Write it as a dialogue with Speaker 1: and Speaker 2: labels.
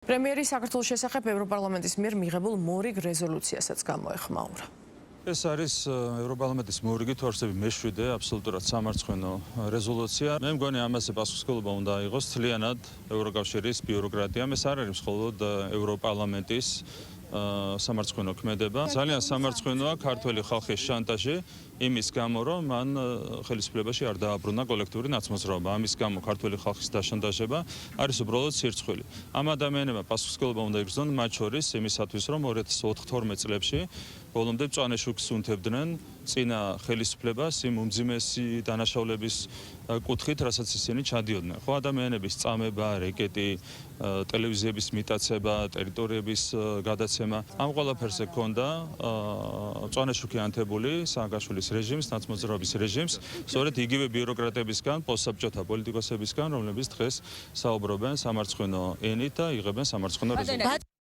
Speaker 1: პრემიერი საქართველოს შესახებ ევროპარლამენტის მიერ მიღებულ მორიგ რეზოლუციასაც გამოეხმაურა.
Speaker 2: ეს არის ევროპარლამენტის მორიგი თუ არსები მე-7 აბსოლუტურად სამარცხვინო რეზოლუცია. მე მგონი ამაზე პასუხისმგებლობა უნდა აიღოს მთლიანად ევროკავშირის ბიუროკრატია. ეს არ არის მხოლოდ ევროპარლამენტის სამარცხვინო ქმედება. ძალიან სამარცხვინოა ქართველი ხალხის შანტაჟი იმის გამო, რომ მან ხელისუფლებაში არ დააბრუნა კოლექტიური ნაცმოძრაობა. ამის გამო ქართველი ხალხის დაშანტაჟება არის უბრალოდ სირცხვილი. ამ ადამიანებმა პასუხისმგებლობა უნდა იგრძნონ, მათ შორის იმისათვის, რომ 2012 წლებში ბოლომდე მწვანე შუქს უნთებდნენ წინა ხელისუფლებას იმ უმძიმესი დანაშაულების კუთხით, რასაც ისინი ჩადიოდნენ. ხო, ადამიანების წამება, რეკეტი, ტელევიზიების მიტაცება, ტერიტორიების გადაცემა, ამ ყველაფერზე ჰქონდა მწვანე შუქი ანთებული სააკაშვილის რეჟიმს, ნაცმოძრაობის რეჟიმს, სწორედ იგივე ბიუროკრატებისგან, პოსტსაბჭოთა პოლიტიკოსებისგან, რომლებიც დღეს საუბრობენ სამარცხვინო ენით და იღებენ სამარცხვინო რეზოლუციას.